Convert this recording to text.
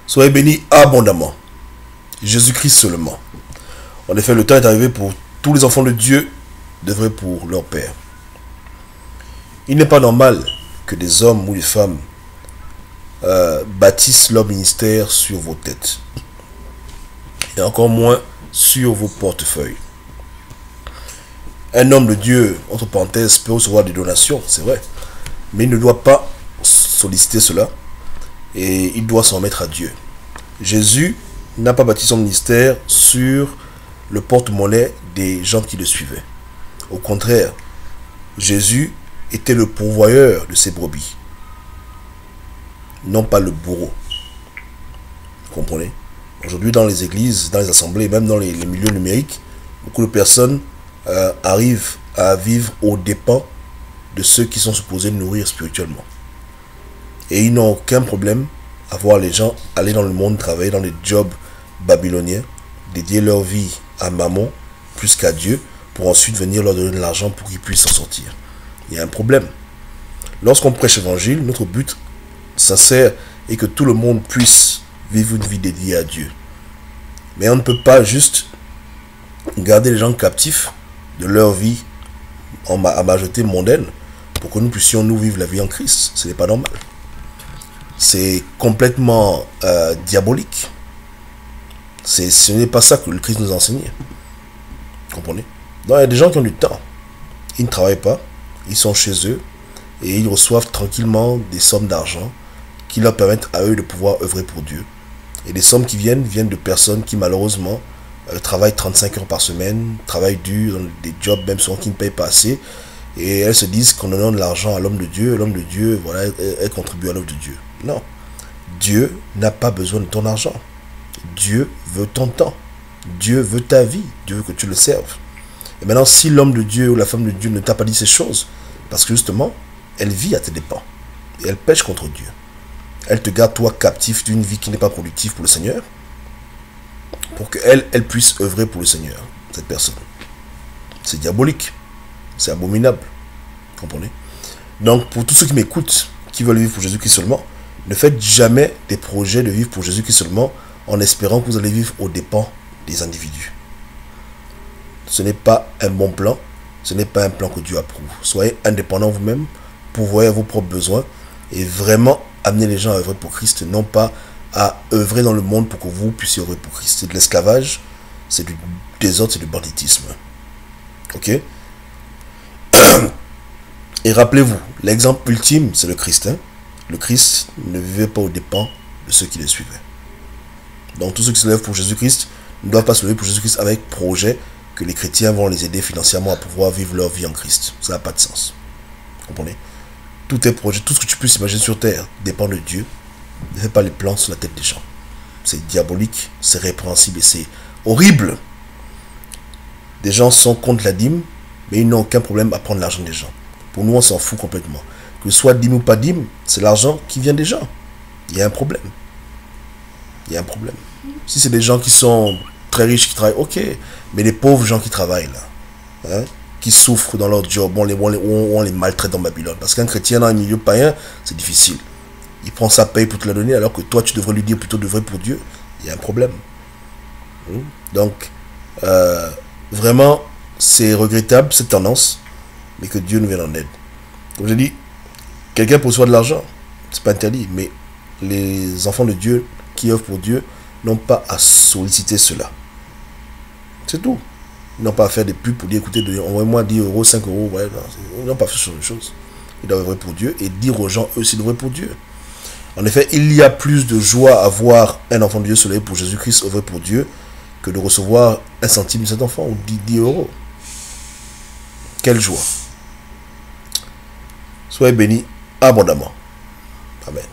Soyez bénis abondamment. Jésus-Christ seulement. En effet, le temps est arrivé pour tous les enfants de Dieu d'œuvrer pour leur Père. Il n'est pas normal que des hommes ou des femmes bâtissent leur ministère sur vos têtes. Et encore moins sur vos portefeuilles. Un homme de Dieu, entre parenthèses, peut recevoir des donations, c'est vrai. Mais il ne doit pas solliciter cela. Et il doit s'en mettre à Dieu. Jésus n'a pas bâti son ministère sur le porte-monnaie des gens qui le suivaient. Au contraire, Jésus était le pourvoyeur de ses brebis. Non pas le bourreau. Vous comprenez? Aujourd'hui, dans les églises, dans les assemblées, même dans les milieux numériques, beaucoup de personnes arrivent à vivre aux dépens de ceux qui sont supposés nourrir spirituellement. Et ils n'ont aucun problème à voir les gens aller dans le monde, travailler dans des jobs babyloniens, dédier leur vie à Mammon plus qu'à Dieu, pour ensuite venir leur donner de l'argent pour qu'ils puissent s'en sortir. Il y a un problème. Lorsqu'on prêche l'évangile, notre but sincère est que tout le monde puisse vivre une vie dédiée à Dieu. Mais on ne peut pas juste garder les gens captifs de leur vie à majorité mondaine pour que nous puissions nous vivre la vie en Christ. Ce n'est pas normal. C'est complètement diabolique. Ce n'est pas ça que le Christ nous a enseigné. Vous comprenez? Donc il y a des gens qui ont du temps. Ils ne travaillent pas. Ils sont chez eux. Et ils reçoivent tranquillement des sommes d'argent qui leur permettent à eux de pouvoir œuvrer pour Dieu. Et les sommes qui viennent de personnes qui malheureusement travaillent 35 heures par semaine, travaillent dur dans des jobs même souvent qui ne payent pas assez. Et elles se disent qu'on donne de l'argent à l'homme de Dieu. L'homme de Dieu, voilà, elle contribue à l'œuvre de Dieu. Non. Dieu n'a pas besoin de ton argent. Dieu veut ton temps. Dieu veut ta vie. Dieu veut que tu le serves. Et maintenant, si l'homme de Dieu ou la femme de Dieu ne t'a pas dit ces choses, parce que justement, elle vit à tes dépens. Et elle pêche contre Dieu. Elle te garde, toi, captif d'une vie qui n'est pas productive pour le Seigneur, pour qu'elle puisse œuvrer pour le Seigneur, cette personne. C'est diabolique. C'est abominable. Vous comprenez? Donc, pour tous ceux qui m'écoutent, qui veulent vivre pour Jésus-Christ seulement, ne faites jamais des projets de vivre pour Jésus-Christ seulement en espérant que vous allez vivre aux dépens des individus. Ce n'est pas un bon plan. Ce n'est pas un plan que Dieu approuve. Soyez indépendants vous-même, pourvoyez vos propres besoins et vraiment amener les gens à œuvrer pour Christ, non pas à œuvrer dans le monde pour que vous puissiez œuvrer pour Christ. C'est de l'esclavage, c'est du désordre, c'est du banditisme. Ok? Et rappelez-vous, l'exemple ultime, c'est le Christ. Hein? Le Christ ne vivait pas aux dépens de ceux qui le suivaient. Donc tous ceux qui se lèvent pour Jésus-Christ ne doivent pas se lever pour Jésus-Christ avec projet que les chrétiens vont les aider financièrement à pouvoir vivre leur vie en Christ. Ça n'a pas de sens. Vous comprenez? Tous tes projets, tout ce que tu puisses imaginer sur terre dépend de Dieu. Ne fais pas les plans sur la tête des gens. C'est diabolique, c'est répréhensible et c'est horrible. Des gens sont contre la dîme, mais ils n'ont aucun problème à prendre l'argent des gens. Pour nous, on s'en fout complètement. Que ce soit dîme ou pas dîme, c'est l'argent qui vient des gens. Il y a un problème. Il y a un problème. Si c'est des gens qui sont très riches, qui travaillent, ok. Mais les pauvres gens qui travaillent là, hein, qui souffrent dans leur job, on les maltraite dans Babylone. Parce qu'un chrétien dans un milieu païen, c'est difficile. Il prend sa paye pour te la donner, alors que toi, tu devrais lui dire plutôt d'œuvrer pour Dieu. Il y a un problème. Donc, vraiment, c'est regrettable, cette tendance, mais que Dieu nous vienne en aide. Comme je dis, quelqu'un peut recevoir de l'argent, c'est pas interdit, mais les enfants de Dieu qui œuvrent pour Dieu n'ont pas à solliciter cela. C'est tout. Ils n'ont pas à faire des pubs pour dire, écoutez, envoyez-moi 10 euros, 5 euros, ouais, ils n'ont pas fait ce genre de choses. Ils doivent œuvrer pour Dieu et dire aux gens, eux, s'ils œuvrent pour Dieu. En effet, il y a plus de joie à voir un enfant de Dieu se lever pour Jésus-Christ, œuvrer pour Dieu, que de recevoir un centime de cet enfant ou 10 euros. Quelle joie. Soyez bénis abondamment. Amen.